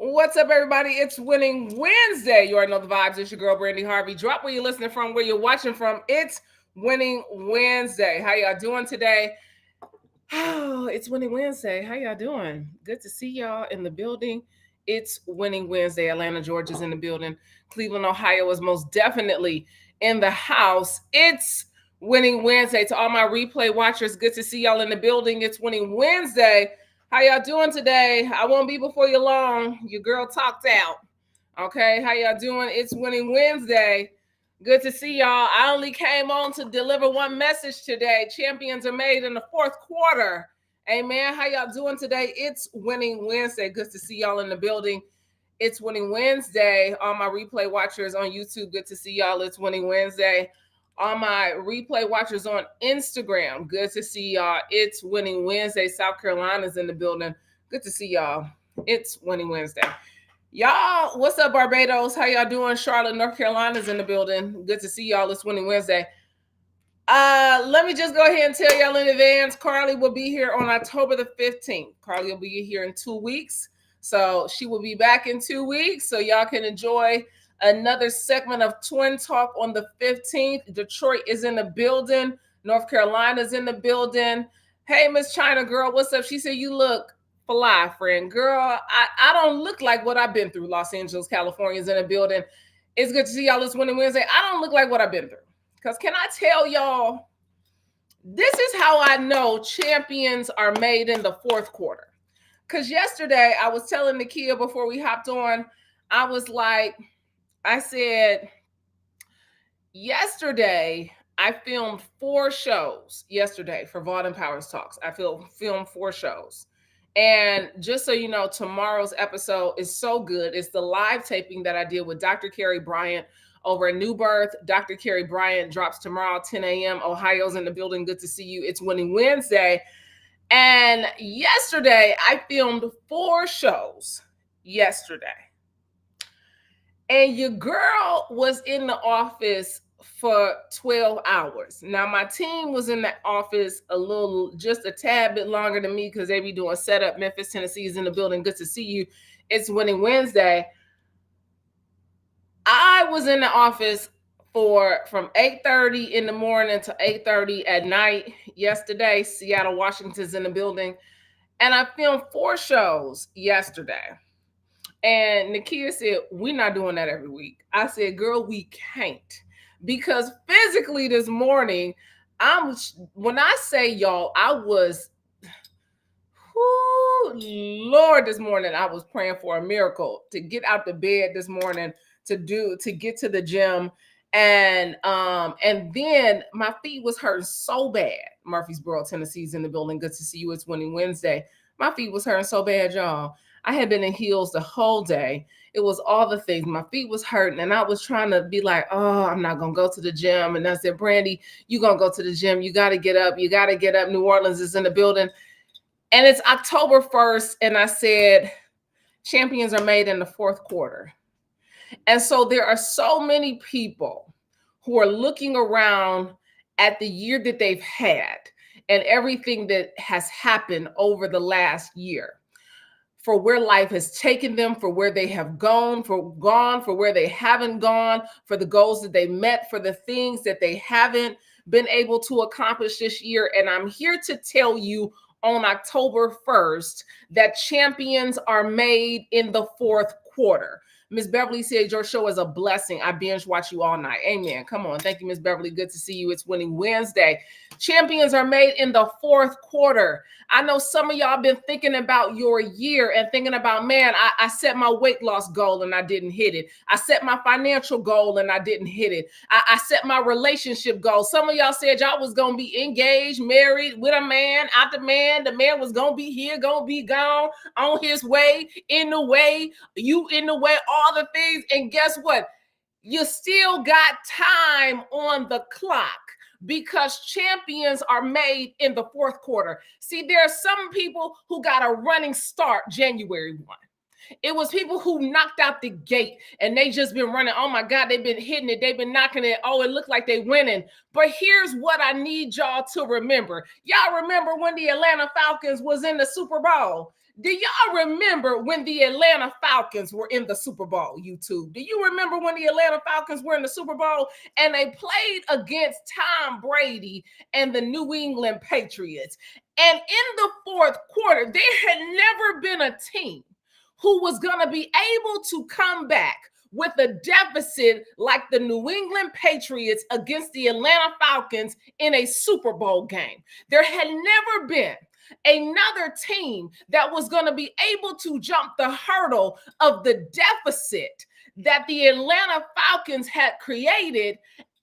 What's up, everybody? It's Winning Wednesday. You already know the vibes. It's your girl, Brandi Harvey. Drop where you're listening from, where you're watching from. It's Winning Wednesday. How y'all doing today? Oh, it's Winning Wednesday. How y'all doing? Good to see y'all in the building. It's Winning Wednesday. Atlanta, Georgia's in the building. Cleveland, Ohio is most definitely in the house. It's Winning Wednesday. To all my replay watchers, good to see y'all in the building. It's Winning Wednesday. How y'all doing today? I won't be before you long. Your girl talked out. Okay, how y'all doing? It's Winning Wednesday. Good to see y'all. I only came on to deliver one message today. Champions are made in the fourth quarter. Amen. How y'all doing today? It's Winning Wednesday. Good to see y'all in the building. It's Winning Wednesday. All my replay watchers on YouTube, good to see y'all. It's Winning Wednesday. All my replay watchers on Instagram, good to see y'all. It's Winning Wednesday. South Carolina's in the building. Good to see y'all. It's Winning Wednesday. Y'all, what's up, Barbados? How y'all doing? Charlotte, North Carolina's in the building. Good to see y'all. It's Winning Wednesday. Let me just go ahead and tell y'all in advance, Carly will be here on October the 15th. Carly will be here in 2 weeks. So she will be back in 2 weeks. So y'all can enjoy another segment of Twin Talk on the 15th. Detroit is in the building. North Carolina's in the building. Hey, Miss China girl, what's up? She said, you look fly, friend. Girl, I don't look like what I've been through. Los Angeles, California's in the building. It's good to see y'all this Winning Wednesday. I don't look like what I've been through. Because can I tell y'all, this is how I know champions are made in the fourth quarter. Because yesterday, I was telling Nakia before we hopped on, I said, yesterday, I filmed 4 shows yesterday for Vaughn and Powers Talks. I filmed 4 shows. And just so you know, tomorrow's episode is so good. It's the live taping that I did with Dr. Carrie Bryant over at New Birth. Dr. Carrie Bryant drops tomorrow, 10 a.m. Ohio's in the building. Good to see you. It's Winning Wednesday. And yesterday, I filmed 4 shows yesterday. And your girl was in the office for 12 hours. Now, my team was in the office just a tad bit longer than me because they be doing setup. Memphis, Tennessee is in the building. Good to see you. It's Winning Wednesday. I was in the office from 8:30 in the morning to 8:30 at night yesterday. Seattle, Washington's in the building. And I filmed 4 shows yesterday. And Nakia said, we're not doing that every week. I said, girl, we can't. Because physically this morning, when I say y'all, I was, Lord, this morning I was praying for a miracle to get out the bed this morning to get to the gym. And then my feet was hurting so bad. Murfreesboro, Tennessee's in the building. Good to see you. It's Winning Wednesday. My feet was hurting so bad, y'all. I had been in heels the whole day. It was all the things. My feet was hurting, and I was trying to be like, oh, I'm not going to go to the gym. And I said, Brandi, you're going to go to the gym. You got to get up. You got to get up. New Orleans is in the building. And it's October 1st, and I said, champions are made in the fourth quarter. And so there are so many people who are looking around at the year that they've had and everything that has happened over the last year, for where life has taken them, for where they have gone, for where they haven't gone, for the goals that they met, for the things that they haven't been able to accomplish this year. And I'm here to tell you on October 1st that champions are made in the fourth quarter. Miss Beverly said, your show is a blessing. I binge watch you all night. Amen. Come on. Thank you, Miss Beverly. Good to see you. It's Winning Wednesday. Champions are made in the fourth quarter. I know some of y'all been thinking about your year and thinking about, man, I set my weight loss goal and I didn't hit it. I set my financial goal and I didn't hit it. I set my relationship goal. Some of y'all said y'all was going to be engaged, married with a man, out the man. The man was going to be here, going to be gone, on his way, in the way, you in the way, all the things. And guess what? You still got time on the clock, because champions are made in the fourth quarter. See, there are some people who got a running start January 1. It was people who knocked out the gate and they just been running. Oh my God, they've been hitting it. They've been knocking it. Oh, it looked like they winning. But here's what I need y'all to remember. Y'all remember when the Atlanta Falcons was in the Super Bowl? Do y'all remember when the Atlanta Falcons were in the Super Bowl, YouTube? Do you remember when the Atlanta Falcons were in the Super Bowl and they played against Tom Brady and the New England Patriots? And in the fourth quarter, there had never been a team who was going to be able to come back with a deficit like the New England Patriots against the Atlanta Falcons in a Super Bowl game. There had never been another team that was going to be able to jump the hurdle of the deficit that the Atlanta Falcons had created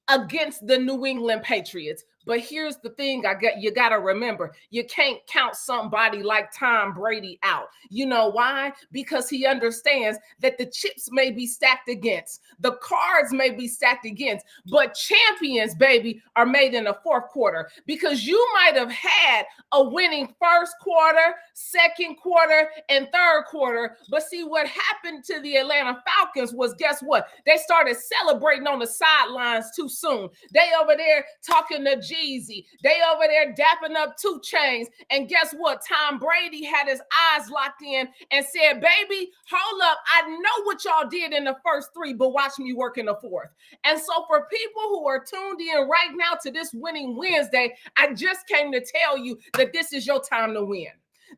against the New England Patriots. But here's the thing you got to remember. You can't count somebody like Tom Brady out. You know why? Because he understands that the chips may be stacked against, the cards may be stacked against, but champions, baby, are made in the fourth quarter. Because you might have had a winning first quarter, second quarter, and third quarter. But see, what happened to the Atlanta Falcons was, guess what? They started celebrating on the sidelines too soon. They over there talking to Jeezy. They over there dapping up 2 Chainz. And guess what? Tom Brady had his eyes locked in and said, baby, hold up. I know what y'all did in the first 3, but watch me work in the fourth. And so for people who are tuned in right now to this Winning Wednesday, I just came to tell you that this is your time to win.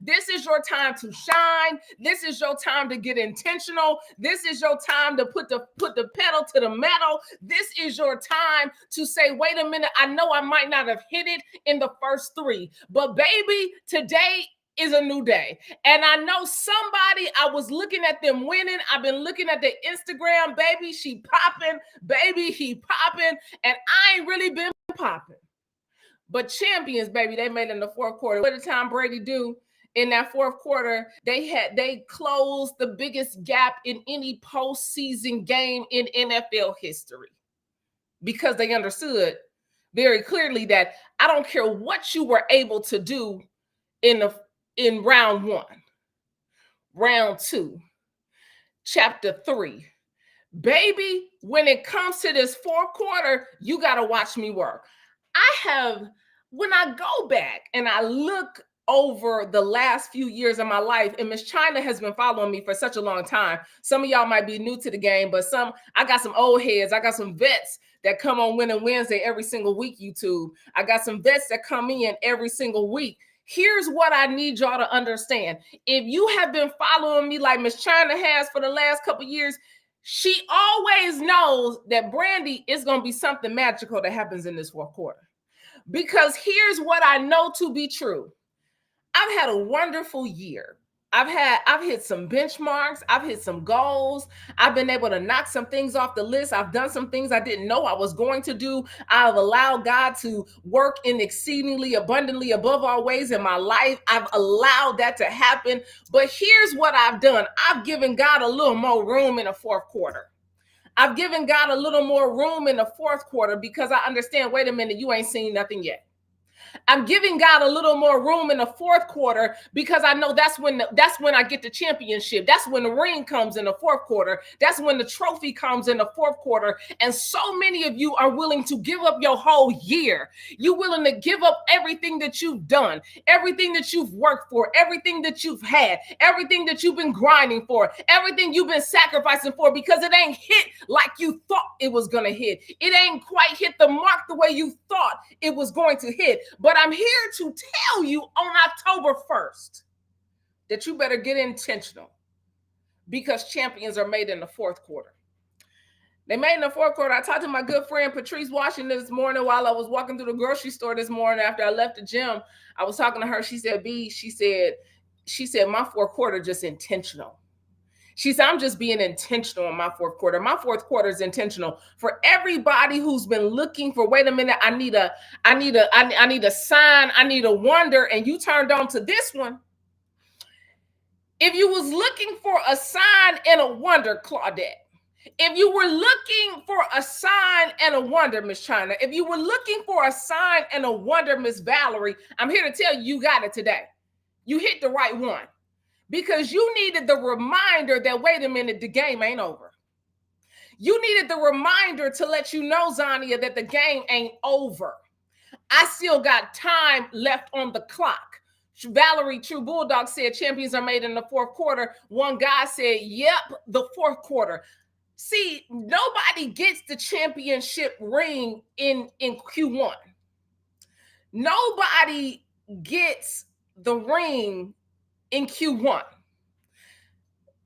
This is your time to shine. This is your time to get intentional. This is your time to put the pedal to the metal. This is your time to say, wait a minute, I know I might not have hit it in the first 3, but baby, today is a new day. And I know somebody, I was looking at them winning. I've been looking at their Instagram, baby, she popping, baby, he popping, and I ain't really been popping. But champions, baby, they made it in the fourth quarter. What did Tom Brady do? In that fourth quarter, they closed the biggest gap in any postseason game in NFL history, because they understood very clearly that I don't care what you were able to do in round 1, round 2, chapter 3. Baby, when it comes to this fourth quarter, you got to watch me work. When I go back and I look over the last few years of my life, and Miss China has been following me for such a long time. Some of y'all might be new to the game, but I got some old heads. I got some vets that come on Winning Wednesday every single week, YouTube. I got some vets that come in every single week. Here's what I need y'all to understand. If you have been following me like Miss China has for the last couple years, she always knows that Brandi is going to be something magical that happens in this fourth quarter. Because here's what I know to be true. I've had a wonderful year. I've hit some benchmarks. I've hit some goals. I've been able to knock some things off the list. I've done some things I didn't know I was going to do. I've allowed God to work in exceedingly abundantly above all ways in my life. I've allowed that to happen. But here's what I've done. I've given God a little more room in the fourth quarter. I've given God a little more room in the fourth quarter because I understand, wait a minute, you ain't seen nothing yet. I'm giving God a little more room in the fourth quarter because I know that's when I get the championship. That's when the ring comes in the fourth quarter. That's when the trophy comes in the fourth quarter. And so many of you are willing to give up your whole year. You're willing to give up everything that you've done, everything that you've worked for, everything that you've had, everything that you've been grinding for, everything you've been sacrificing for, because it ain't hit like you thought it was going to hit. It ain't quite hit the mark the way you thought it was going to hit. But I'm here to tell you on October 1st that you better get intentional, because champions are made in the fourth quarter. They made in the fourth quarter. I talked to my good friend Patrice Washington this morning while I was walking through the grocery store this morning after I left the gym. I was talking to her. She said, B, she said, my fourth quarter just intentional. She said, I'm just being intentional in my fourth quarter. My fourth quarter is intentional for everybody who's been looking for, wait a minute, I need a sign, I need a wonder, and you turned on to this one. If you was looking for a sign and a wonder, Claudette, if you were looking for a sign and a wonder, Miss China, if you were looking for a sign and a wonder, Miss Valerie, I'm here to tell you, you got it today. You hit the right one. Because you needed the reminder that, wait a minute, the game ain't over. You needed the reminder to let you know, Zania, that the game ain't over. I still got time left on the clock Valerie True Bulldog said champions are made in the fourth quarter. One guy said, yep, the fourth quarter. See, nobody gets the championship ring in Q1. Nobody gets the ring in Q1.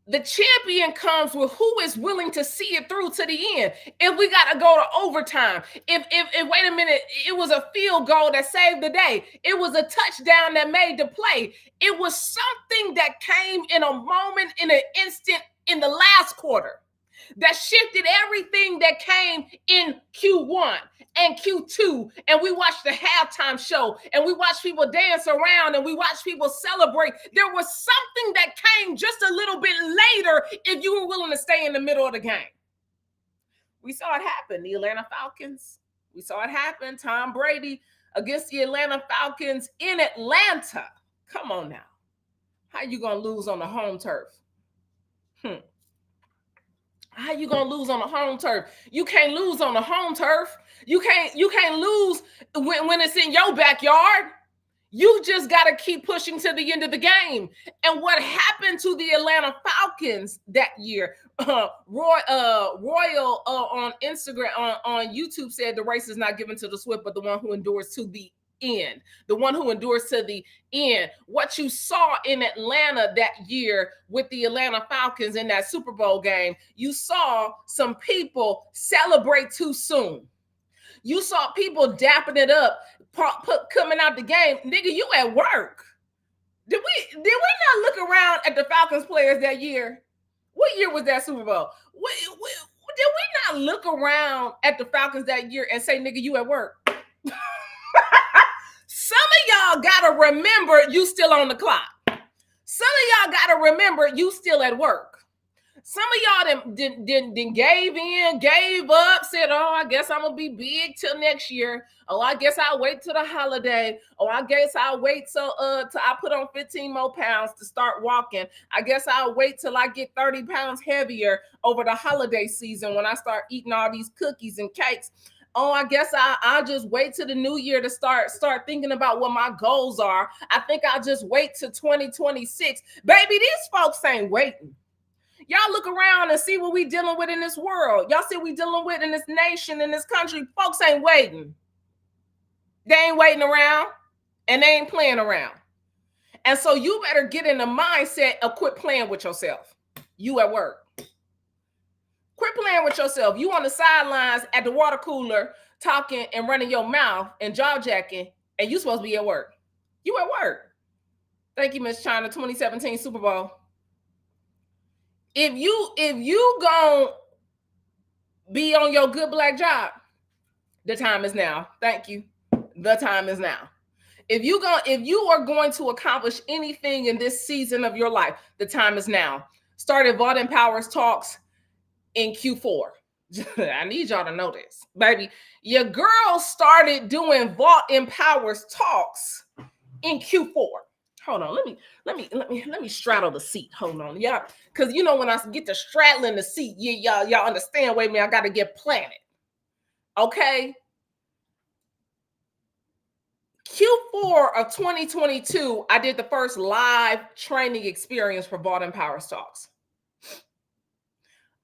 The champion comes with who is willing to see it through to the end. If we got to go to overtime, if wait a minute, it was a field goal that saved the day. It was a touchdown that made the play. It was something that came in a moment, in an instant, in the last quarter that shifted everything that came in Q1 and Q2. And we watched the halftime show, and we watched people dance around, and we watched people celebrate. There was something that came just a little bit later if you were willing to stay in the middle of the game. We saw it happen. The Atlanta Falcons. We saw it happen. Tom Brady against the Atlanta Falcons in Atlanta. Come on now. How you going to lose on the home turf? How you gonna lose on the home turf? You can't lose on the home turf. You can't lose when it's in your backyard. You just got to keep pushing to the end of the game. And what happened to the Atlanta Falcons that year? Royal on Instagram, on YouTube said the race is not given to the swift, but the one who endures to the end. The one who endures to the end. What you saw in Atlanta that year with the Atlanta Falcons in that Super Bowl game, you saw some people celebrate too soon. You saw people dapping it up, coming out the game. Nigga, you at work. Did we not look around at the Falcons players that year? What year was that Super Bowl? Did we not look around at the Falcons that year and say, nigga, you at work? Some of y'all gotta remember you still on the clock. Some of y'all gotta remember you still at work. Some of y'all didn't gave in, gave up, said, oh, I guess I'm gonna be big till next year. Oh, I guess I'll wait till the holiday. Oh, I guess I'll wait till I put on 15 more pounds to start walking. I guess I'll wait till I get 30 pounds heavier over the holiday season when I start eating all these cookies and cakes. Oh, I guess I'll just wait till the new year to start thinking about what my goals are. I think I'll just wait till 2026. Baby, these folks ain't waiting. Y'all look around and see what we dealing with in this world. Y'all see what we dealing with in this nation, in this country. Folks ain't waiting. They ain't waiting around, and they ain't playing around. And so you better get in the mindset of quit playing with yourself. You at work. Quit playing with yourself. You on the sidelines at the water cooler talking and running your mouth and jaw jacking, and you supposed to be at work. You at work. Thank you, Miss China. 2017 Super Bowl. If you gonna be on your good black job, the time is now. Thank you. The time is now. If you are going to accomplish anything in this season of your life, the time is now. Started Vault and Powers talks in Q4. I need y'all to know this, baby. Your girl started doing Vault and Powers talks in Q4. Hold on, let me straddle the seat. Hold on, y'all, because you know when I get to straddling the seat, y'all understand. Wait a minute, I got to get planted. Okay. Q4 of 2022, I did the first live training experience for Vault and Powers talks.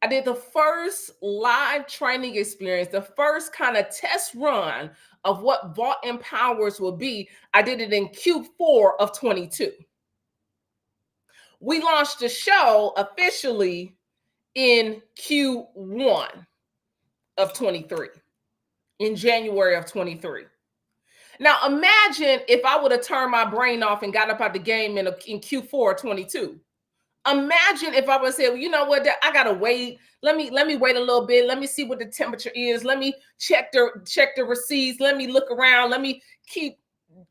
I did the first live training experience, the first kind of test run of what Vault and Powers will be. I did it in Q4 of 22. We launched the show officially in Q1 of 23, in January of 23. Now, imagine if I would have turned my brain off and got up out the game in Q4 of 22. Imagine if I would say, well, you know what, I gotta wait. Let me wait a little bit. Let me see what the temperature is. Let me check the receipts. Let me look around. Let me keep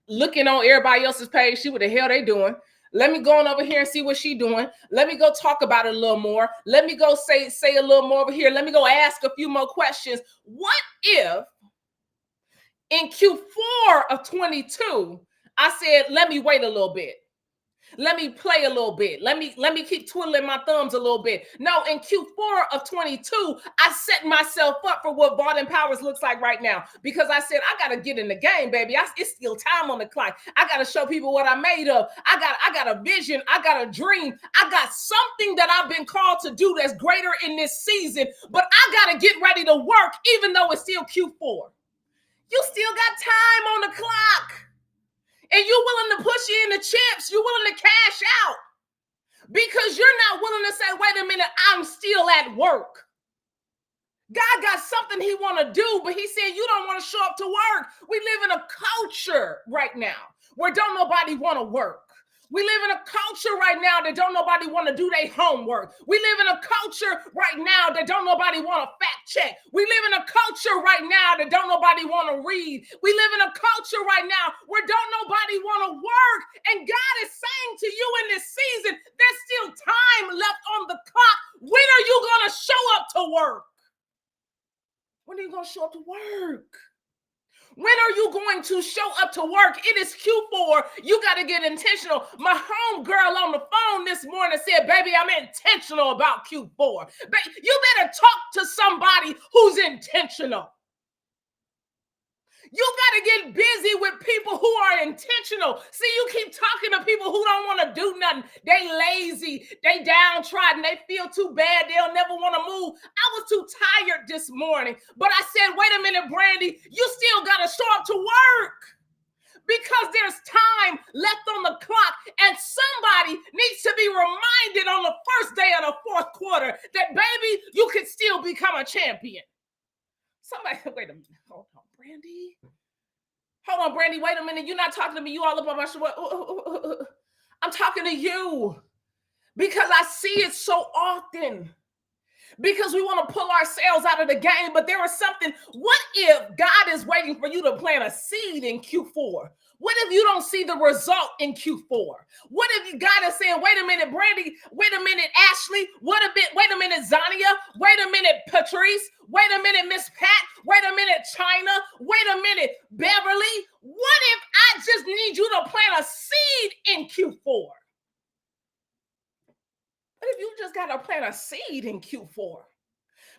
looking on everybody else's page, see what the hell they doing. Let me go on over here and see what she doing. Let me go talk about it a little more. Let me go say a little more over here. Let me go ask a few more questions. What if in Q4 of 22, I said, let me wait a little bit? Let me play a little bit. Let me keep twiddling my thumbs a little bit. No, in Q4 of 22, I set myself up for what Bought and Powers looks like right now, because I said I gotta get in the game, baby. It's still time on the clock. I gotta show people what I'm made of. I got a vision. I got a dream. I got something that I've been called to do that's greater in this season. But I gotta get ready to work, even though it's still Q4. You still got time on the clock. And you're willing to push in the chips. You're willing to cash out because you're not willing to say, wait a minute, I'm still at work. God got something he want to do, but he said, you don't want to show up to work. We live in a culture right now where don't nobody want to work. We live in a culture right now that don't nobody want to do their homework. We live in a culture right now that don't nobody want to fact check. We live in a culture right now that don't nobody want to read. We live in a culture right now where don't nobody want to work. And God is saying to you in this season, there's still time left on the clock. When are you going to show up to work? When are you going to show up to work? When are you going to show up to work? It is Q4. You got to get intentional. My home girl on the phone this morning said, baby, I'm intentional about Q4. You better talk to somebody who's intentional. You got to get busy with people who are intentional. See, you keep talking to people who don't want to do nothing. They lazy, they downtrodden, they feel too bad, they'll never want to move. I was too tired this morning, but I said, wait a minute, Brandi, you still got to show up to work because there's time left on the clock, and somebody needs to be reminded on the first day of the fourth quarter that, baby, you can still become a champion. Somebody, wait a minute, hold on, Brandi. Hold on, Brandi, wait a minute. You're not talking to me. You all up on my shoulder. I'm talking to you because I see it so often. Because we want to pull ourselves out of the game, but there is something. What if God is waiting for you to plant a seed in Q4? What if you don't see the result in Q4? What if God is saying, wait a minute, Brandi, wait a minute, Ashley, wait a minute, Zania, wait a minute, Patrice, wait a minute, Miss Pat, wait a minute, China, wait a minute, Beverly. What if I just need you to plant a seed in Q4? What if you just got to plant a seed in Q4?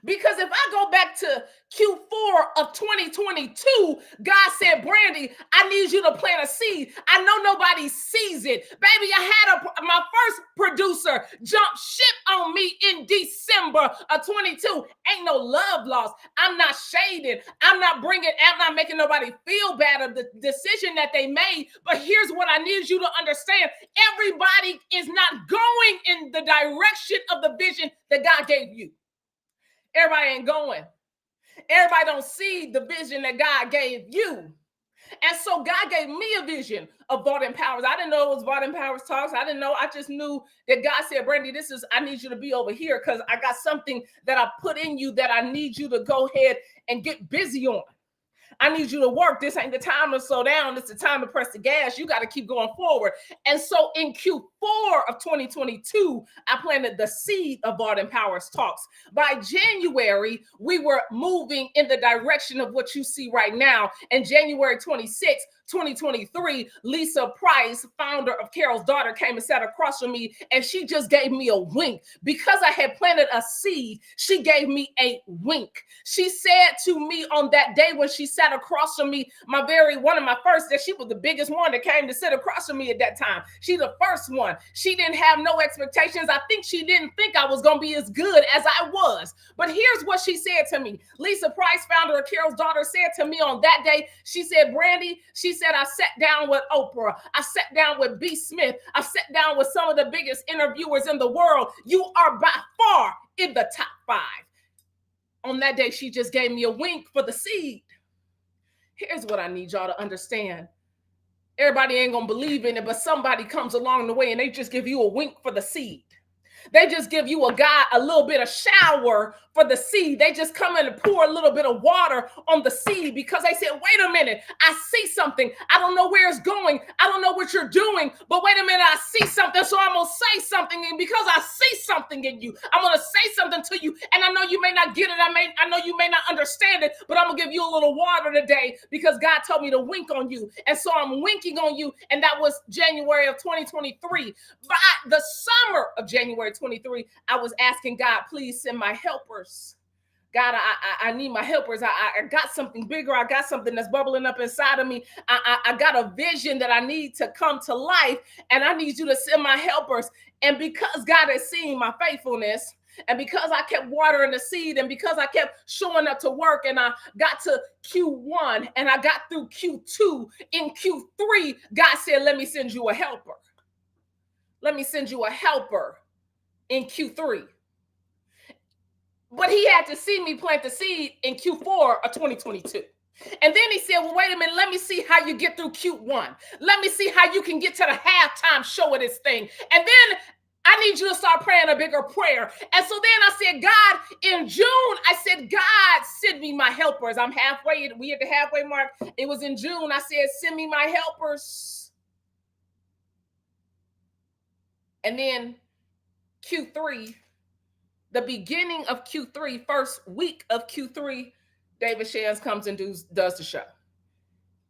Because if I go back to Q4 of 2022, God said, Brandi, I need you to plant a seed. I know nobody sees it. Baby, I had my first producer jump ship on me in December of 22. Ain't no love lost. I'm not shading. I'm not making nobody feel bad of the decision that they made. But here's what I need you to understand. Everybody is not going in the direction of the vision that God gave you. Everybody ain't going. Everybody don't see the vision that God gave you. And so God gave me a vision of Bought and Powers. I didn't know it was Bought and Powers Talks. I didn't know. I just knew that God said, Brandi, I need you to be over here because I got something that I put in you that I need you to go ahead and get busy on. I need you to work. This ain't the time to slow down. It's the time to press the gas. You got to keep going forward. And so in Q4 of 2022, I planted the seed of Bought and Powers Talks. By January, we were moving in the direction of what you see right now. And January 26th, 2023, Lisa Price, founder of Carol's Daughter, came and sat across from me, and she just gave me a wink. Because I had planted a seed, she gave me a wink. She said to me on that day when she sat across from me, one of my first, that she was the biggest one that came to sit across from me at that time. She's the first one. She didn't have no expectations. I think she didn't think I was going to be as good as I was. But here's what she said to me. Lisa Price, founder of Carol's Daughter, said to me on that day, she said, Brandi, she said, I sat down with Oprah. I sat down with B. Smith. I sat down with some of the biggest interviewers in the world. You are by far in the top 5. On that day, she just gave me a wink for the seed. Here's what I need y'all to understand. Everybody ain't going to believe in it, but somebody comes along the way and they just give you a wink for the seed. They just give you a little bit of shower for the seed. They just come in and pour a little bit of water on the seed because they said, wait a minute, I see something. I don't know where it's going. I don't know what you're doing, but wait a minute, I see something. So I'm going to say something. And because I see something in you, I'm going to say something to you. And I know you may not get it. I know you may not understand it, but I'm going to give you a little water today because God told me to wink on you. And so I'm winking on you. And that was January of 2023. By the summer of January 23, I was asking God, please send my helpers. God, I need my helpers. I got something bigger. I got something that's bubbling up inside of me. I got a vision that I need to come to life, and I need you to send my helpers. And because God has seen my faithfulness, and because I kept watering the seed, and because I kept showing up to work, and I got to Q1, and I got through Q2, in Q3, God said, let me send you a helper. Let me send you a helper in Q3. But he had to see me plant the seed in Q4 of 2022. And then he said, well, wait a minute, let me see how you get through Q1. Let me see how you can get to the halftime show of this thing. And then I need you to start praying a bigger prayer. And so then I said, God, in June, I said, God, send me my helpers. I'm halfway, we at the halfway mark. It was in June. I said, send me my helpers. And then Q3, the beginning of Q3, first week of Q3, David Shands comes and does the show.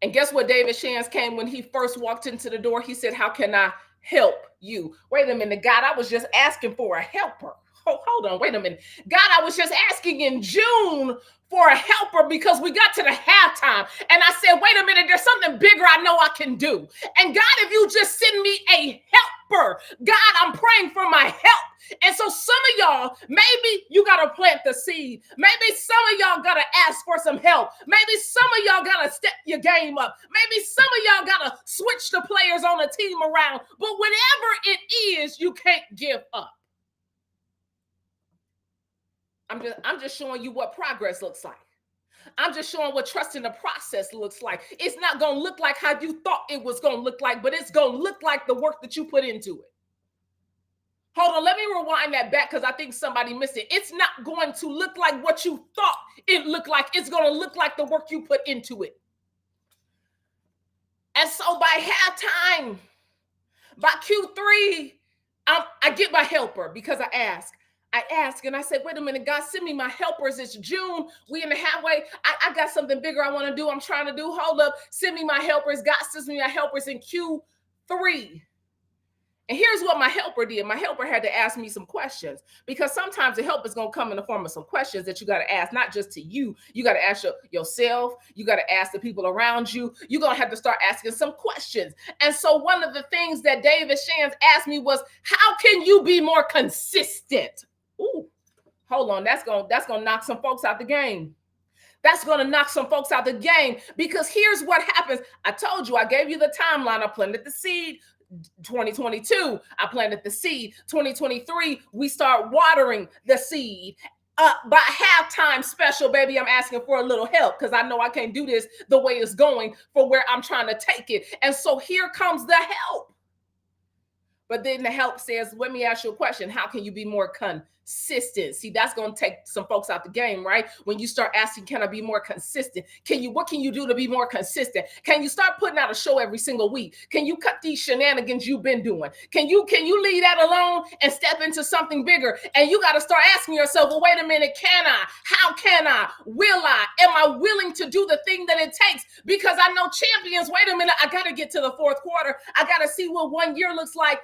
And guess what David Shands came when he first walked into the door? He said, how can I help you? Wait a minute, God, I was just asking for a helper. Hold on, wait a minute. God, I was just asking in June for a helper because we got to the halftime. And I said, wait a minute, there's something bigger I know I can do. And God, if you just send me a helper, God, I'm praying for my help. And so some of y'all, maybe you got to plant the seed. Maybe some of y'all got to ask for some help. Maybe some of y'all got to step your game up. Maybe some of y'all got to switch the players on the team around. But whatever it is, you can't give up. I'm just showing you what progress looks like. I'm just showing what trust in the process looks like. It's not going to look like how you thought it was going to look like, but it's going to look like the work that you put into it. Hold on, let me rewind that back because I think somebody missed it. It's not going to look like what you thought it looked like. It's going to look like the work you put into it. And so by halftime, by Q3, I get my helper because I ask and I said, wait a minute, God, send me my helpers. It's June. We in the halfway. I got something bigger I want to do. I'm trying to do. Hold up. Send me my helpers. God sends me my helpers in Q3. And here's what my helper did. My helper had to ask me some questions because sometimes the help is going to come in the form of some questions that you got to ask, not just to you. You got to ask yourself. You got to ask the people around you. You're going to have to start asking some questions. And so one of the things that David Shands asked me was, how can you be more consistent? Ooh, hold on. That's going to knock some folks out the game. That's going to knock some folks out the game because here's what happens. I told you, I gave you the timeline. I planted the seed. 2022, I planted the seed. 2023, we start watering the seed. By halftime special, baby, I'm asking for a little help because I know I can't do this the way it's going for where I'm trying to take it. And so here comes the help. But then the help says, let me ask you a question. How can you be more consistent? See, that's going to take some folks out the game, right? When you start asking, can I be more consistent? What can you do to be more consistent? Can you start putting out a show every single week? Can you cut these shenanigans you've been doing? Can you leave that alone and step into something bigger? And you got to start asking yourself, well, wait a minute, can I? How can I? Will I? Am I willing to do the thing that it takes? Because I know champions, wait a minute, I got to get to the fourth quarter. I got to see what 1 year looks like.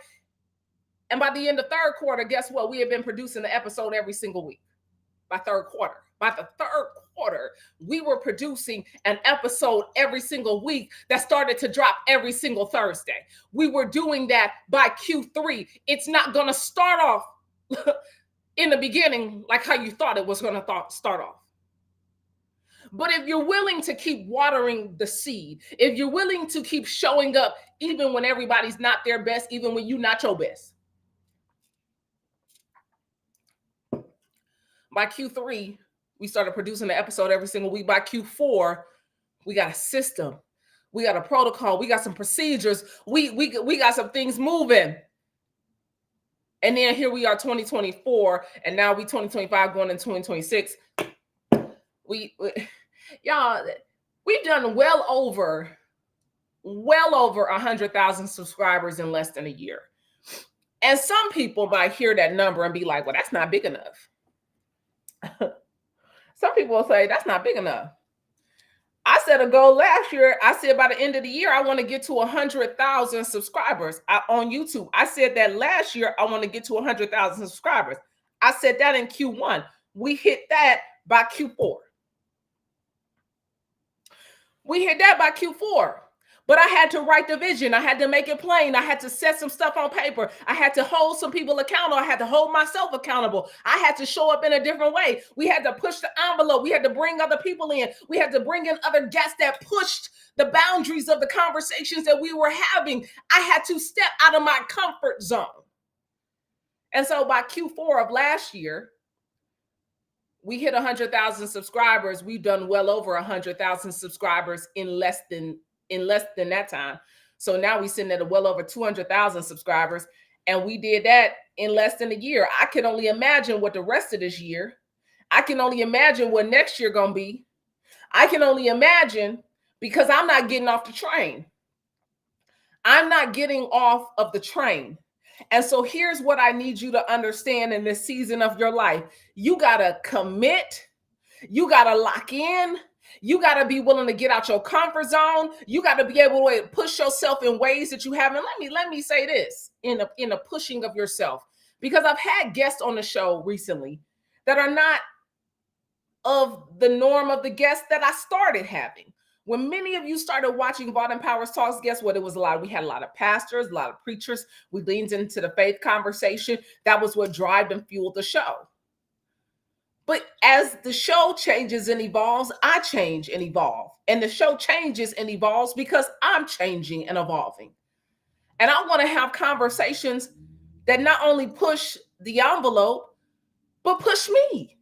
And by the end of third quarter, guess what? We have been producing the episode every single week. By the third quarter, we were producing an episode every single week that started to drop every single Thursday. We were doing that by Q3. It's not going to start off in the beginning like how you thought it was going to start off. But if you're willing to keep watering the seed, if you're willing to keep showing up, even when everybody's not their best, even when you're not your best, by Q3, we started producing an episode every single week. By Q4, we got a system. We got a protocol. We got some procedures. We got some things moving. And then here we are 2024, and now we 2025 going into 2026. Y'all, we've done well over 100,000 subscribers in less than a year. And some people might hear that number and be like, well, that's not big enough. Some people will say that's not big enough. I set a goal last year. I said by the end of the year, I want to get to 100,000 subscribers on YouTube. I said that last year, I want to get to 100,000 subscribers. I said that in Q1. We hit that by Q4. We hit that by Q4. But I had to write the vision. I had to make it plain. I had to set some stuff on paper. I had to hold some people accountable. I had to hold myself accountable. I had to show up in a different way. We had to push the envelope. We had to bring other people in. We had to bring in other guests that pushed the boundaries of the conversations that we were having. I had to step out of my comfort zone. And so by Q4 of last year, we hit 100,000 subscribers. We've done well over 100,000 subscribers in less than that time. So now we're sitting at well over 200,000 subscribers, and we did that in less than a year. I can only imagine what the rest of this year, I can only imagine what next year gonna be. I can only imagine, because I'm not getting off the train. I'm not getting off of the train. And so here's what I need you to understand in this season of your life. You gotta commit, you gotta lock in. You got to be willing to get out your comfort zone. You got to be able to push yourself in ways that you haven't. Let me say this in a pushing of yourself, because I've had guests on the show recently that are not of the norm of the guests that I started having. When many of you started watching Vaughn Powers Talks, guess what? It was we had a lot of pastors, a lot of preachers. We leaned into the faith conversation. That was what drove and fueled the show. But as the show changes and evolves, I change and evolve. And the show changes and evolves because I'm changing and evolving. And I want to have conversations that not only push the envelope, but push me.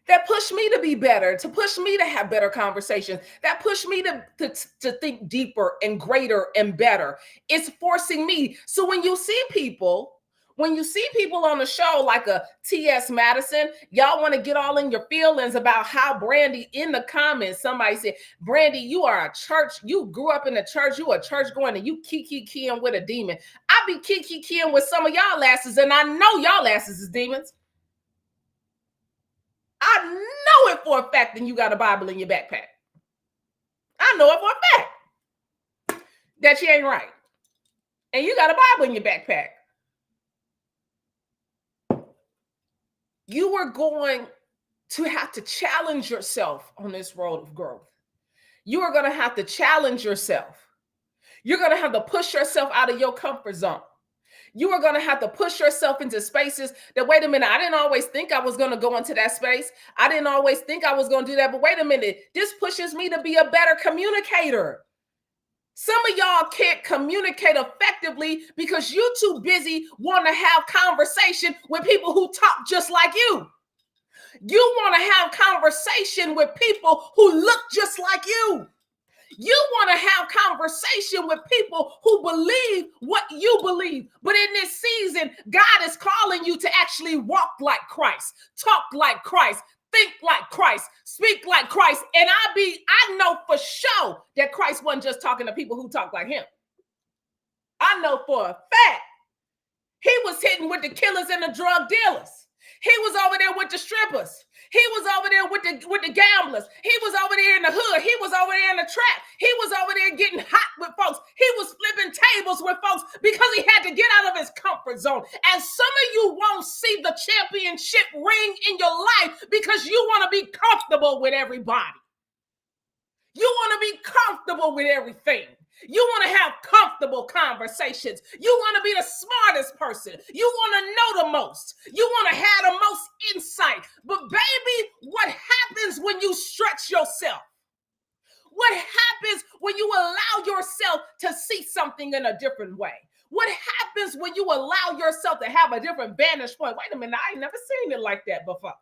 That push me to be better, to push me to have better conversations, that push me to think deeper and greater and better. It's forcing me. So when you see people on the show like a T.S. Madison, y'all want to get all in your feelings about how Brandi, in the comments, somebody said, Brandi, you are a church, you grew up in the church, you a church going, and you kiki-keying with a demon. I be kiki-keying with some of y'all asses, and I know y'all asses is demons. I know it for a fact that you got a Bible in your backpack. I know it for a fact that you ain't right. And you got a Bible in your backpack. You are going to have to challenge yourself on this road of growth. You are going to have to challenge yourself. You're going to have to push yourself out of your comfort zone. You are going to have to push yourself into spaces that, wait a minute, I didn't always think I was going to go into that space. I didn't always think I was going to do that. But wait a minute, this pushes me to be a better communicator. Some of y'all can't communicate effectively because you're too busy wanting to have conversation with people who talk just like you. You want to have conversation with people who look just like you. You want to have conversation with people who believe what you believe. But in this season, God is calling you to actually walk like Christ, talk like Christ, think like Christ, speak like Christ. And I know for sure that Christ wasn't just talking to people who talk like him. I know for a fact he was hitting with the killers and the drug dealers. He was over there with the strippers. He was over there with the gamblers. He was over there in the hood. He was over there in the trap. He was over there getting hot with folks. He was flipping tables with folks because he had to get out of his comfort zone. And some of you won't see the championship ring in your life because you want to be comfortable with everybody. You want to be comfortable with everything. You want to have comfortable conversations. You want to be the smartest person. You want to know the most. You want to have the most insight. But baby, what happens when you stretch yourself? What happens when you allow yourself to see something in a different way? What happens when you allow yourself to have a different vantage point? Wait a minute, I ain't never seen it like that before.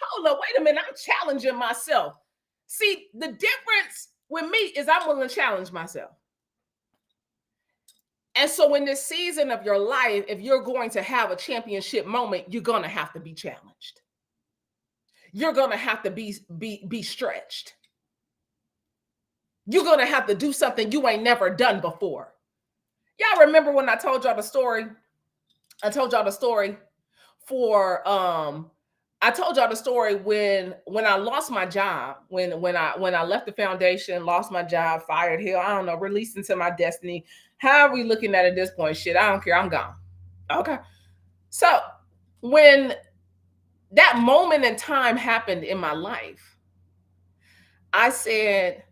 Hold up, wait a minute, I'm challenging myself. See, the difference with me is I'm willing to challenge myself. And so in this season of your life, if you're going to have a championship moment, you're going to have to be challenged. You're going to have to be stretched. You're going to have to do something you ain't never done before. Y'all remember when I told y'all the story? I told y'all the story for I told y'all the story when I lost my job, when I left the foundation, lost my job, fired, hell, I don't know, released into my destiny. How are we looking at it at this point? Shit, I don't care. I'm gone. Okay. So when that moment in time happened in my life, I said,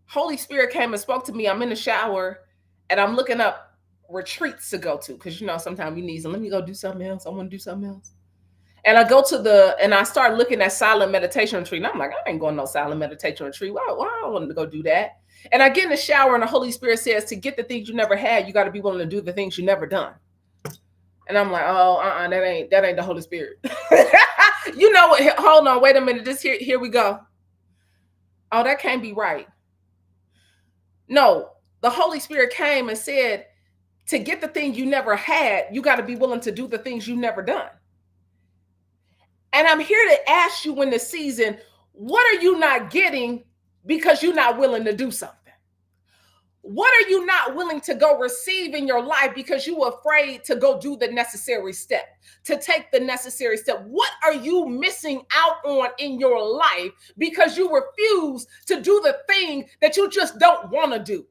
Holy Spirit came and spoke to me. I'm in the shower and I'm looking up retreats to go to. Because sometimes you need some, let me go do something else. I want to do something else. And I go to and I start looking at silent meditation retreat. And I'm like, I ain't going to no silent meditation retreat. Why I don't want to go do that? And I get in the shower and the Holy Spirit says, to get the things you never had, you got to be willing to do the things you never done. And I'm like, oh, that ain't the Holy Spirit. You know what? Hold on, wait a minute. Here we go. Oh, that can't be right. No, the Holy Spirit came and said, to get the thing you never had, you got to be willing to do the things you never done. And I'm here to ask you in this season, what are you not getting because you're not willing to do something? What are you not willing to go receive in your life because you're afraid to go do the necessary step, to take the necessary step? What are you missing out on in your life because you refuse to do the thing that you just don't want to do?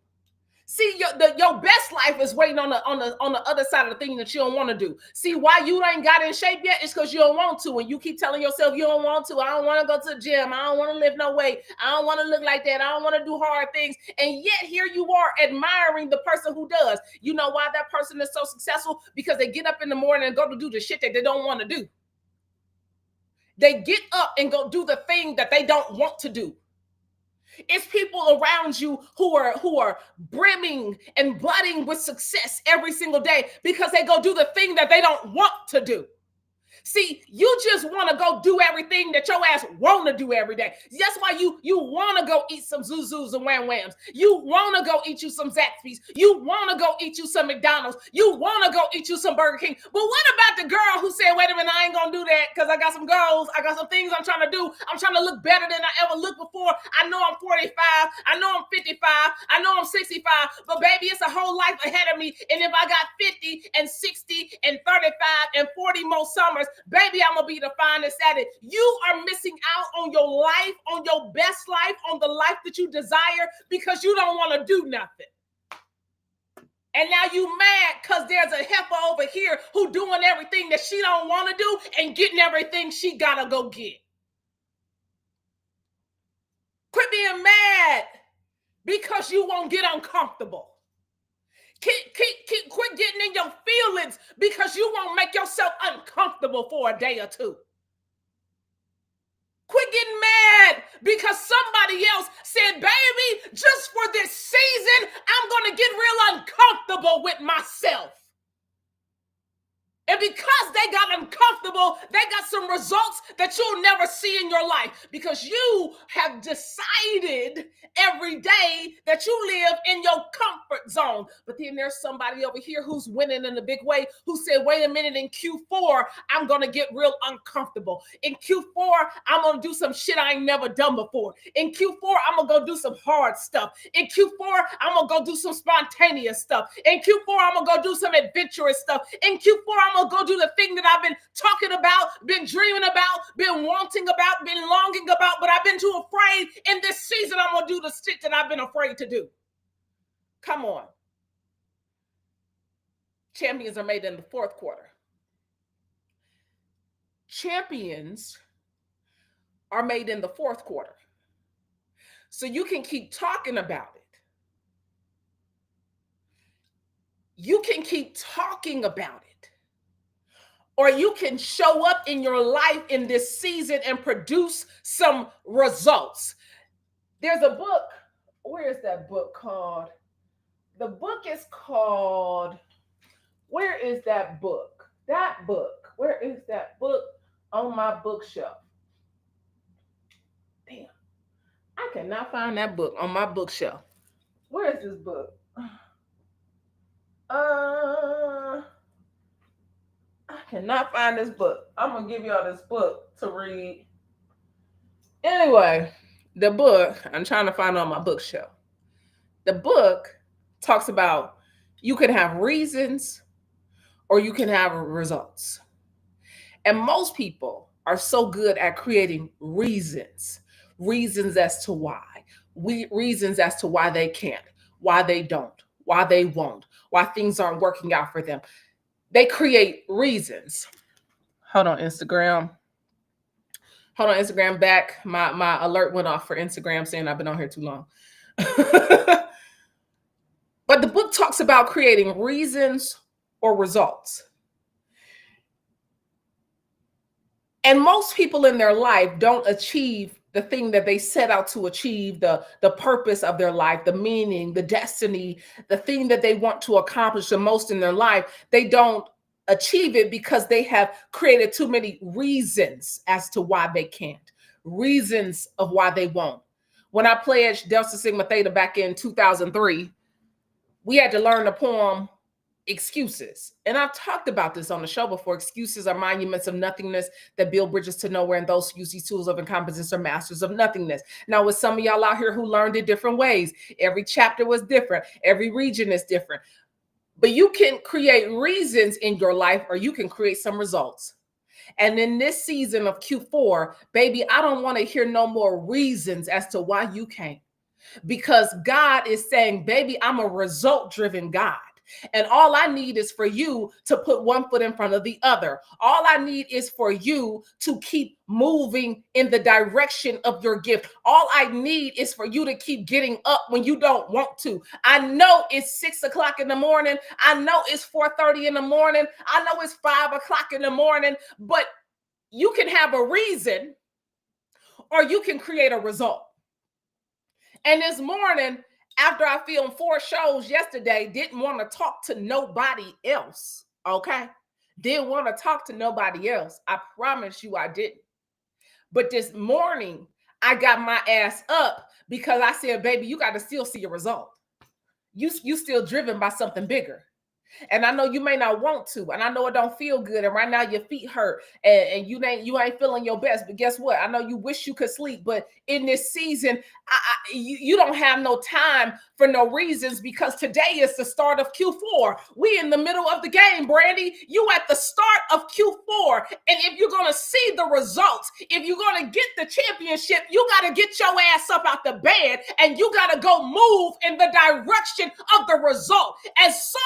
See, your best life is waiting on the other side of the thing that you don't want to do. See, why you ain't got in shape yet? It's because you don't want to, and you keep telling yourself you don't want to. I don't want to go to the gym. I don't want to lift no weight. I don't want to look like that. I don't want to do hard things. And yet here you are admiring the person who does. You know why that person is so successful? Because they get up in the morning and go to do the shit that they don't want to do. They get up and go do the thing that they don't want to do. It's people around you who are brimming and budding with success every single day because they go do the thing that they don't want to do. See, you just want to go do everything that your ass want to do every day. That's why you want to go eat some Zuzus and Wham Whams. You want to go eat you some Zaxby's. You want to go eat you some McDonald's. You want to go eat you some Burger King. But what about the girl who said, wait a minute, I ain't going to do that because I got some goals. I got some things I'm trying to do. I'm trying to look better than I ever looked before. I know I'm 45. I know I'm 55. I know I'm 65. But baby, it's a whole life ahead of me. And if I got 50 and 60 and 35 and 40 more summers, baby, I'm going to be the finest at it. You are missing out on your life, on your best life, on the life that you desire because you don't want to do nothing. And now you mad because there's a heifer over here who doing everything that she don't want to do and getting everything she got to go get. Quit being mad because you won't get uncomfortable. Quit getting in your feelings because you won't make yourself uncomfortable for a day or two. Quit getting mad because somebody else said, baby, just for this season, I'm going to get real uncomfortable with myself. And because they got uncomfortable, they got some results that you'll never see in your life because you have decided every day that you live in your comfort zone. But then there's somebody over here who's winning in a big way who said, wait a minute, in Q4, I'm going to get real uncomfortable. In Q4, I'm going to do some shit I ain't never done before. In Q4, I'm going to go do some hard stuff. In Q4, I'm going to go do some spontaneous stuff. In Q4, I'm going to go do some adventurous stuff. In Q4, I'm going to go do the thing that I've been talking about, been dreaming about, been wanting about, been longing about, but I've been too afraid. In this season, I'm going to do the shit that I've been afraid to do. Come on. Champions are made in the fourth quarter. Champions are made in the fourth quarter. So you can keep talking about it. You can keep talking about it. Or you can show up in your life in this season and produce some results. There's a book. Where is that book called? The book is called, where is that book? That book. Where is that book on my bookshelf? Damn. I cannot find that book on my bookshelf. Where is this book? I cannot find this book. I'm gonna give y'all this book to read. Anyway, the book, I'm trying to find on my bookshelf. The book talks about you can have reasons or you can have results. And most people are so good at creating reasons as to why. Reasons as to why they can't, why they don't, why they won't, why things aren't working out for them. They create reasons. Hold on, Instagram. Back. My alert went off for Instagram saying I've been on here too long. But the book talks about creating reasons or results. And most people in their life don't achieve the thing that they set out to achieve, the purpose of their life, the meaning, the destiny, the thing that they want to accomplish the most in their life. They don't achieve it because they have created too many reasons as to why they can't, reasons of why they won't. When I pledged Delta Sigma Theta back in 2003, we had to learn the poem Excuses. And I've talked about this on the show before. Excuses are monuments of nothingness that build bridges to nowhere, and those who use these tools of incompetence are masters of nothingness. Now, with some of y'all out here who learned it different ways, every chapter was different, every region is different. But you can create reasons in your life, or you can create some results. And in this season of Q4, baby, I don't want to hear no more reasons as to why you can't. Because God is saying, baby, I'm a result-driven God. And all I need is for you to put one foot in front of the other. All I need is for you to keep moving in the direction of your gift. All I need is for you to keep getting up when you don't want to. I know it's 6 o'clock in the morning. I know it's 4:30 in the morning. I know it's 5 o'clock in the morning, but you can have a reason or you can create a result. And this morning, after I filmed 4 shows yesterday, didn't want to talk to nobody else, okay? Didn't want to talk to nobody else. I promise you I didn't. But this morning, I got my ass up because I said, baby, you got to still see a result. You still driven by something bigger. And I know you may not want to, and I know it don't feel good, and right now your feet hurt, and you ain't feeling your best. But guess what? I know you wish you could sleep, but in this season, you don't have no time for no reasons, because today is the start of Q4. We in the middle of the game, Brandi. You at the start of Q4, and if you're gonna see the results, if you're gonna get the championship, you gotta get your ass up out the bed, and you gotta go move in the direction of the result. And so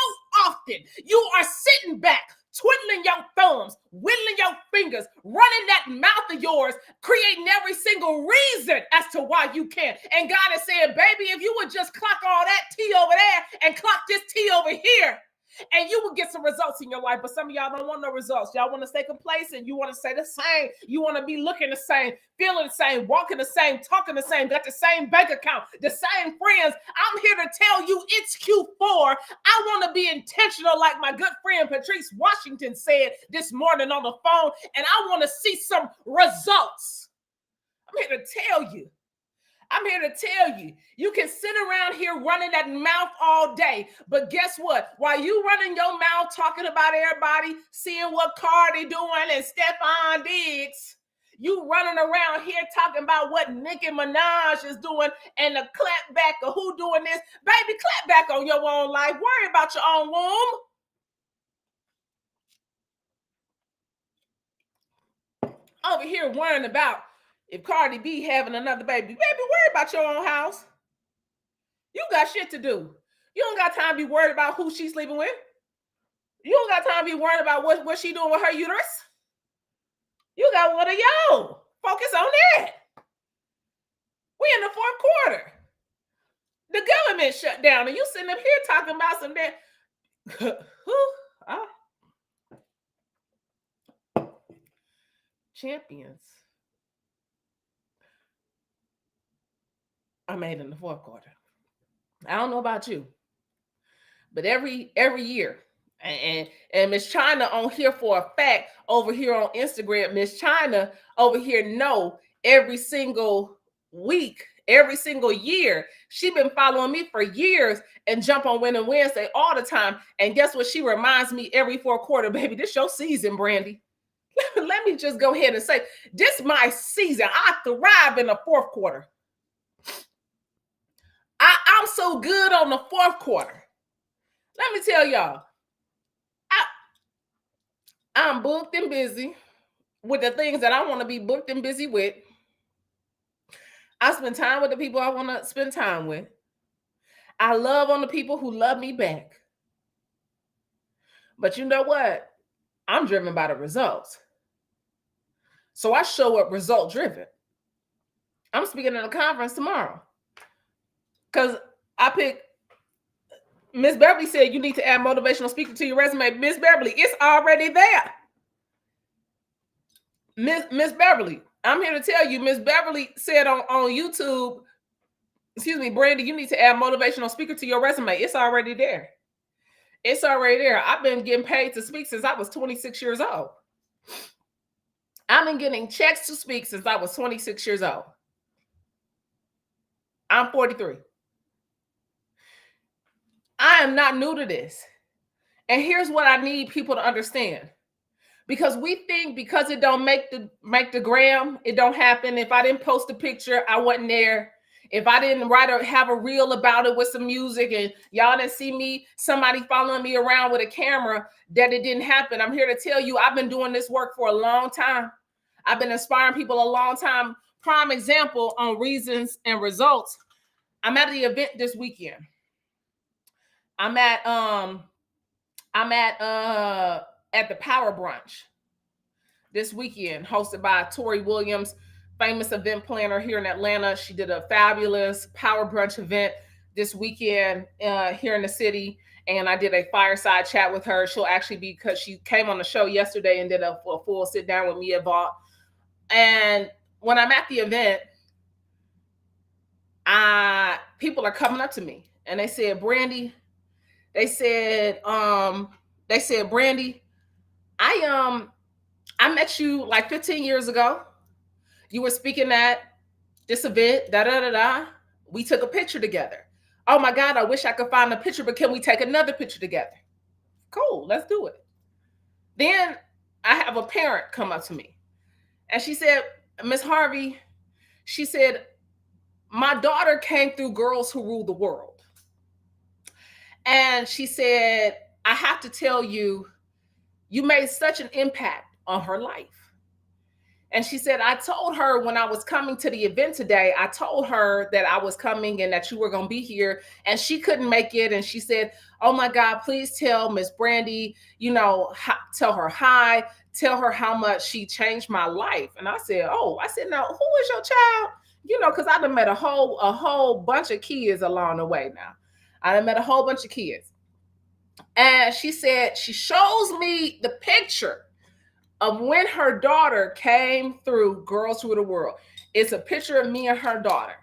often you are sitting back, twiddling your thumbs, whittling your fingers, running that mouth of yours, creating every single reason as to why you can't. And God is saying, baby, if you would just clock all that T over there and clock this T over here, and you will get some results in your life. But some of y'all don't want no results. Y'all want to stay complacent. You want to stay the same. You want to be looking the same, feeling the same, walking the same, talking the same, got the same bank account, the same friends. I'm here to tell you it's Q4. I want to be intentional, like my good friend Patrice Washington said this morning on the phone, and I want to see some results. I'm here to tell you. You can sit around here running that mouth all day, but guess what? While you running your mouth talking about everybody, seeing what Cardi doing and Stephon Diggs, you running around here talking about what Nicki Minaj is doing and the clap back of who doing this. Baby, clap back on your own life. Worry about your own womb. Over here worrying about if Cardi B having another baby. Baby, worry about your own house. You got shit to do. You don't got time to be worried about who she's sleeping with. You don't got time to be worried about what she doing with her uterus. You got one of y'all. Focus on that. We in the 4th quarter. The government shut down, and you sitting up here talking about some that. Champions are made in the 4th quarter. I don't know about you, but every year, and Miss China on here for a fact, over here on Instagram, Miss China over here know every single week, every single year. She been following me for years and jump on Winning Wednesday all the time. And guess what? She reminds me every fourth quarter, baby, this your season, Brandi. Let me just go ahead and say, this my season. I thrive in the fourth quarter. I'm so good on the fourth quarter. Let me tell y'all, I'm booked and busy with the things that I want to be booked and busy with. I spend time with the people I want to spend time with. I love on the people who love me back. But you know what? I'm driven by the results. So I show up result driven. I'm speaking at a conference tomorrow because I picked Miss Beverly said you need to add motivational speaker to your resume. Miss Beverly, it's already there. Miss Beverly, I'm here to tell you, Miss Beverly said on YouTube, excuse me, Brandi, you need to add motivational speaker to your resume. It's already there. It's already there. I've been getting paid to speak since I was 26 years old. I've been getting checks to speak since I was 26 years old. I'm 43. I am not new to this. And here's what I need people to understand. Because we think because it don't make the gram, it don't happen. If I didn't post a picture, I wasn't there. If I didn't write or have a reel about it with some music and y'all didn't see me, somebody following me around with a camera, that it didn't happen. I'm here to tell you, I've been doing this work for a long time. I've been inspiring people a long time. Prime example on reasons and results. I'm at the event this weekend. I'm at the Power Brunch this weekend, hosted by Tori Williams, famous event planner here in Atlanta. She did a fabulous Power Brunch event this weekend here in the city, and I did a fireside chat with her. She'll actually be, because she came on the show yesterday and did a full sit down with me at Vault. And when I'm at the event, people are coming up to me and they said, Brandi, Brandi, I met you like 15 years ago. You were speaking at this event, We took a picture together. Oh my God, I wish I could find a picture, but can we take another picture together? Cool, let's do it. Then I have a parent come up to me and she said, Miss Harvey, she said, my daughter came through Girls Who Rule the World. And she said, I have to tell you, you made such an impact on her life. And she said, I told her when I was coming to the event today, I told her that I was coming and that you were going to be here, and she couldn't make it. And she said, oh my God, please tell Miss Brandi, tell her hi, tell her how much she changed my life. And I said, now who is your child? Because I done met a whole bunch of kids along the way now. I done met a whole bunch of kids. And she said, she shows me the picture of when her daughter came through Girls Through the World. It's a picture of me and her daughter.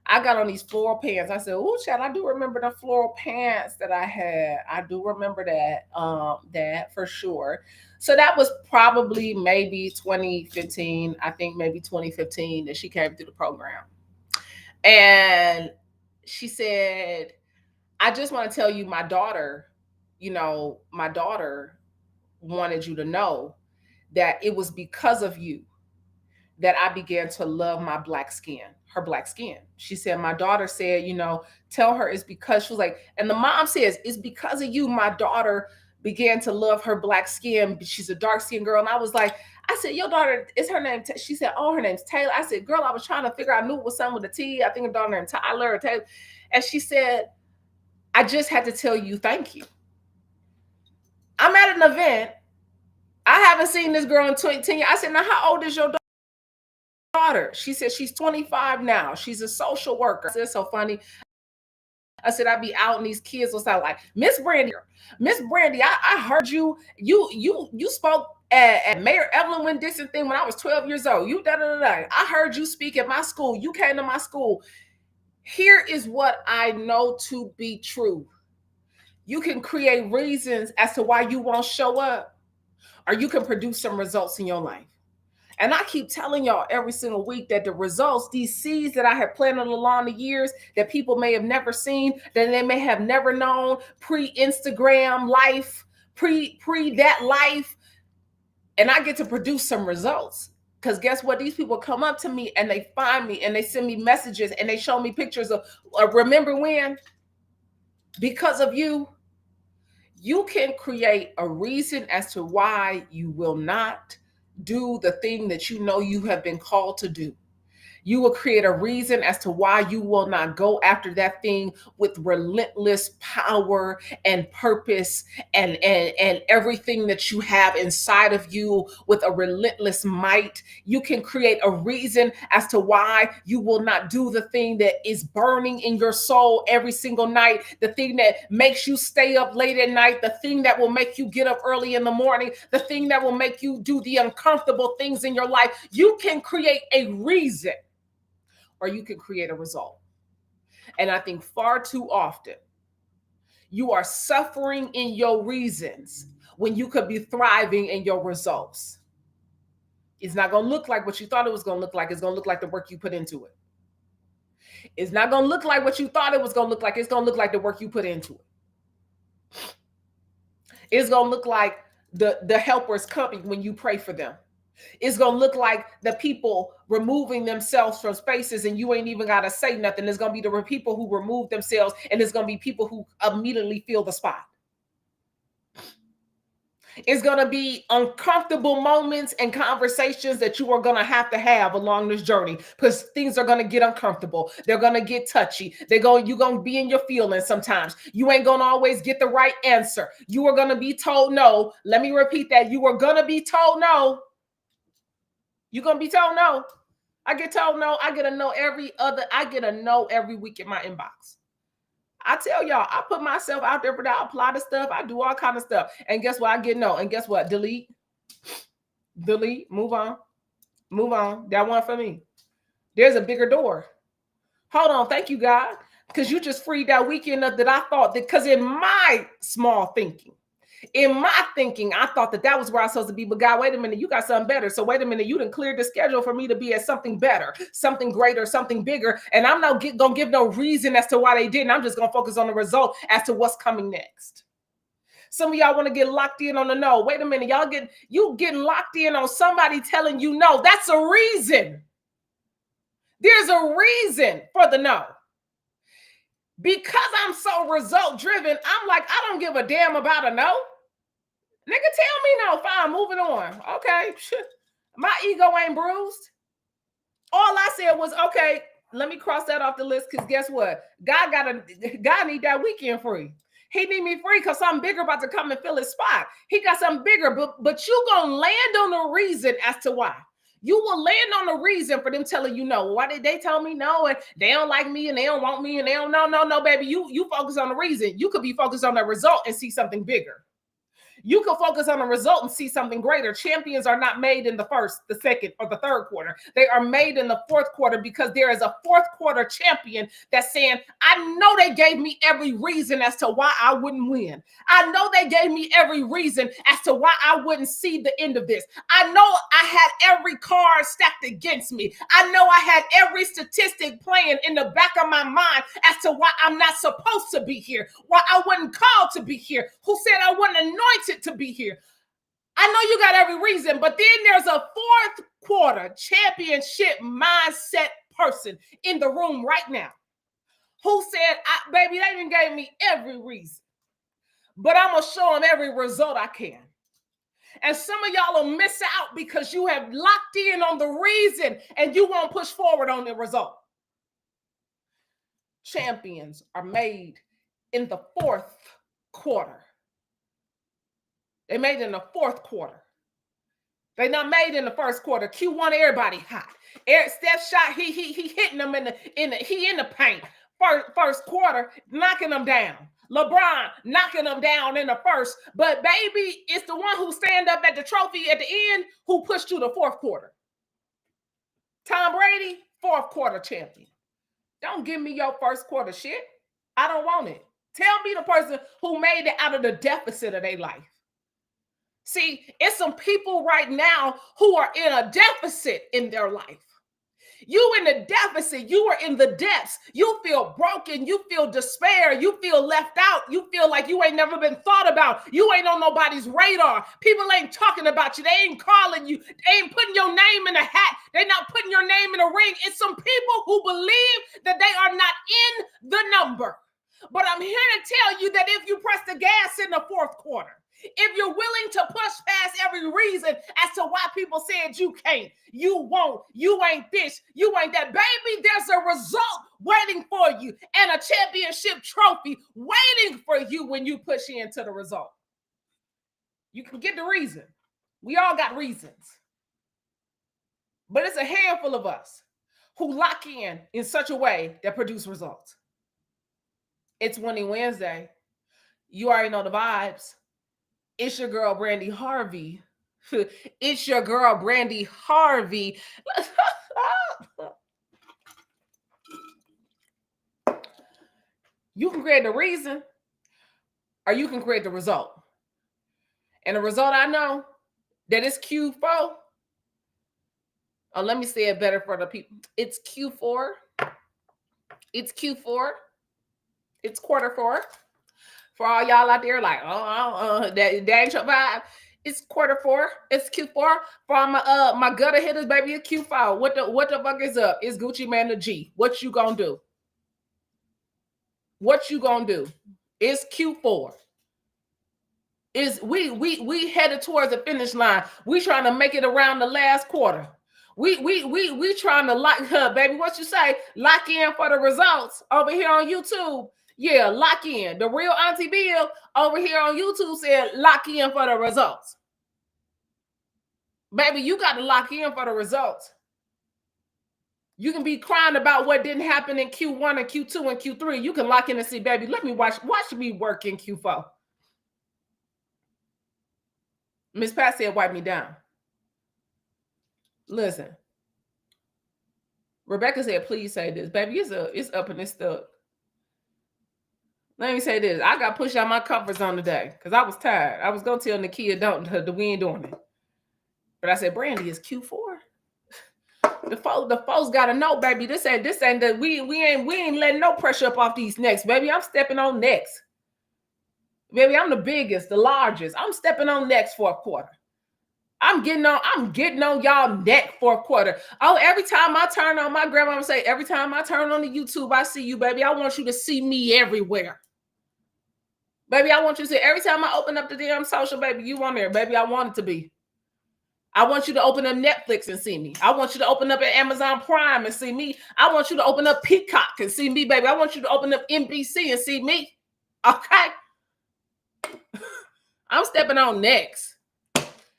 I got on these floral pants. I said, oh, child, I do remember the floral pants that I had. I do remember that for sure. So that was probably maybe 2015. I think maybe 2015 that she came through the program. And she said, I just want to tell you, my daughter wanted you to know that it was because of you that I began to love my black skin, her black skin. She said, my daughter said, tell her it's because, she was like, and the mom says, it's because of you, my daughter began to love her black skin. She's a dark skinned girl. And I was like, I said, your daughter, is her name? She said, oh, her name's Taylor. I said, girl, I was trying to figure out, I knew it was something with a T. I think her daughter named Tyler or Taylor. And she said, I just had to tell you, thank you. I'm at an event. I haven't seen this girl in 10 years. I said, now how old is your daughter? She said, she's 25 now. She's a social worker. I said, it's so funny. I said, I'd be out and these kids will sound like, Miss Brandi, I heard you spoke at Mayor Evelyn Winn-Dixon thing when I was 12 years old. I heard you speak at my school. You came to my school. Here is what I know to be true. You can create reasons as to why you won't show up, or you can produce some results in your life. And I keep telling y'all every single week that the results, these seeds that I have planted along the years that people may have never seen, that they may have never known, pre-Instagram life, pre that life, and I get to produce some results. Because guess what? These people come up to me and they find me and they send me messages and they show me pictures of remember when? Because of you, you can create a reason as to why you will not do the thing that you know you have been called to do. You will create a reason as to why you will not go after that thing with relentless power and purpose and everything that you have inside of you with a relentless might. You can create a reason as to why you will not do the thing that is burning in your soul every single night, the thing that makes you stay up late at night, the thing that will make you get up early in the morning, the thing that will make you do the uncomfortable things in your life. You can create a reason, or you can create a result. And I think far too often you are suffering in your reasons when you could be thriving in your results. It's not going to look like what you thought it was going to look like. It's going to look like the work you put into it. It's not going to look like what you thought it was going to look like. It's going to look like the work you put into it. It's going to look like the helpers coming when you pray for them. It's going to look like the people removing themselves from spaces and you ain't even got to say nothing. It's going to be the people who remove themselves, and it's going to be people who immediately feel the spot. It's going to be uncomfortable moments and conversations that you are going to have along this journey, because things are going to get uncomfortable. They're going to get touchy. You're going to be in your feelings sometimes. You ain't going to always get the right answer. You are going to be told no. Let me repeat that. You are going to be told no. You're going to be told no. I get told no. I get a no every week in my inbox. I tell y'all, I put myself out there, but I apply the stuff. I do all kind of stuff. And guess what? I get no. And guess what? Delete, move on. That one for me. There's a bigger door. Hold on. Thank you, God. Because you just freed that weekend up that I thought that, because in my small thinking, I thought that was where I was supposed to be. But God, wait a minute, you got something better. So wait a minute, you done cleared the schedule for me to be at something better, something greater, something bigger. And I'm not going to give no reason as to why they didn't. I'm just going to focus on the result as to what's coming next. Some of y'all want to get locked in on the no. Wait a minute, you getting locked in on somebody telling you no. That's a reason. There's a reason for the no. Because I'm so result driven, I'm like, I don't give a damn about a no. Nigga, tell me no. Fine, moving on. Okay. My ego ain't bruised. All I said was, okay, let me cross that off the list, because guess what? God need that weekend free. He need me free because something bigger about to come and fill his spot. He got something bigger, but you going to land on a reason as to why. You will land on a reason for them telling you no. Why did they tell me no? And they don't like me and they don't want me and they don't no, baby. You focus on the reason. You could be focused on the result and see something bigger. You can focus on the result and see something greater. Champions are not made in the first, the second, or the third quarter. They are made in the fourth quarter, because there is a fourth quarter champion that's saying, I know they gave me every reason as to why I wouldn't win. I know they gave me every reason as to why I wouldn't see the end of this. I know I had every card stacked against me. I know I had every statistic playing in the back of my mind as to why I'm not supposed to be here, why I wasn't called to be here, who said I wasn't anointed to be here. I know you got every reason, but then there's a fourth quarter championship mindset person in the room right now who said, baby, they didn't gave me every reason, but I'm going to show them every result I can. And some of y'all will miss out because you have locked in on the reason and you won't push forward on the result. Champions are made in the fourth quarter. They made in the fourth quarter. They not made in the first quarter. Q1, everybody hot. Steph shot, he hitting them in the paint. First quarter, knocking them down. LeBron knocking them down in the first. But baby, it's the one who stand up at the trophy at the end who pushed to the fourth quarter. Tom Brady, fourth quarter champion. Don't give me your first quarter shit. I don't want it. Tell me the person who made it out of the deficit of their life. See, it's some people right now who are in a deficit in their life. You in the deficit, you are in the depths. You feel broken, you feel despair, you feel left out, you feel like you ain't never been thought about. You ain't on nobody's radar. People ain't talking about you. They ain't calling you. They ain't putting your name in a hat. They're not putting your name in a ring. It's some people who believe that they are not in the number. But I'm here to tell you that if you press the gas in the fourth quarter, if you're willing to push past every reason as to why people said you can't, you won't, you ain't this, you ain't that, baby, there's a result waiting for you and a championship trophy waiting for you when you push into the result. You can get the reason. We all got reasons. But it's a handful of us who lock in such a way that produce results. It's Winning Wednesday. You already know the vibes. It's your girl, Brandi Harvey. It's your girl, Brandi Harvey. You can create the reason or you can create the result. And the result, I know that it's Q4. Oh, let me say it better for the people. It's Q4. It's Q4. It's quarter four. For all y'all out there like, that ain't your vibe. It's quarter four. It's Q4. For all my gutter hitters, baby, it's Q4. What the fuck is up? It's Gucci Man the G. What you gonna do? What you gonna do? It's Q4. Is we headed towards the finish line. We trying to make it around the last quarter. We trying to lock up, baby. What you say? Lock in for the results over here on YouTube. Yeah, lock in. The real Auntie Bill over here on YouTube said lock in for the results. Baby, you got to lock in for the results. You can be crying about what didn't happen in Q1 and Q2 and Q3. You can lock in and see, baby, let me watch me work in Q4. Miss Pat said, wipe me down. Listen. Rebecca said, please say this. Baby, it's up and it's stuck. Let me say this. I got pushed out my comfort zone today because I was tired. I was going to tell Nakia, we ain't doing it. But I said, Brandi, it's Q4. The folks got to know, baby, this ain't that we ain't letting no pressure up off these necks, baby. I'm stepping on necks. Baby, I'm the biggest, the largest. I'm stepping on necks fourth quarter. I'm getting on y'all neck fourth quarter. Oh, every time I turn on, my grandma would say, every time I turn on the YouTube, I see you, baby. I want you to see me everywhere. Baby, I want you to see every time I open up the damn social, baby, you on there. Baby, I want it to be. I want you to open up Netflix and see me. I want you to open up at Amazon Prime and see me. I want you to open up Peacock and see me, baby. I want you to open up NBC and see me. Okay? I'm stepping on next.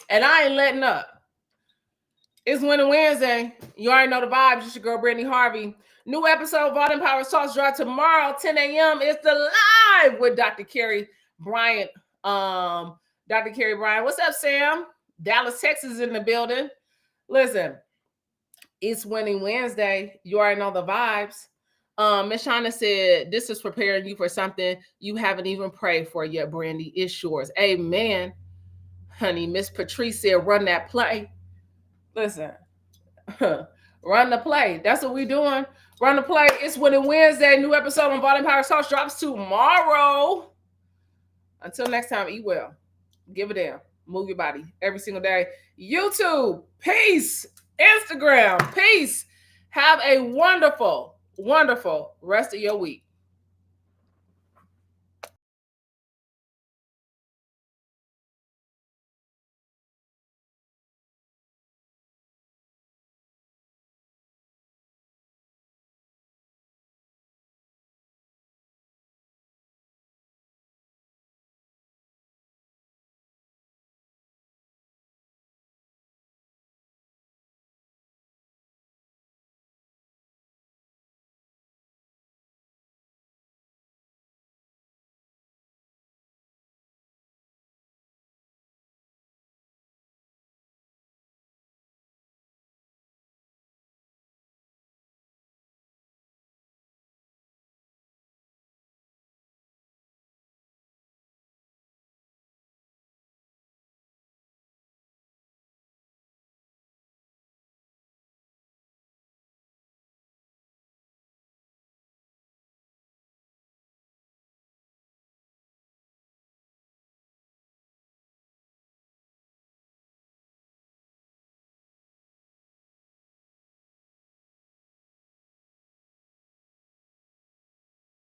And I ain't letting up. It's Winning Wednesday. You already know the vibes. It's your girl, Brandi Harvey. New episode of Volume Power Talks drop tomorrow, 10 a.m. It's the live with Dr. Carrie Bryant. Dr. Carrie Bryant. What's up, Sam? Dallas, Texas in the building. Listen, it's Winning Wednesday. You already know the vibes. Miss Shauna said, this is preparing you for something you haven't even prayed for yet, Brandi. It's yours. Amen. Honey, Miss Patrice said, run that play. Listen, run the play. That's what we're doing. Run the play. It's Winning Wednesday. New episode on Volume Power Talks drops tomorrow. Until next time, eat well. Give a damn. Move your body every single day. YouTube, peace. Instagram, peace. Have a wonderful, wonderful rest of your week.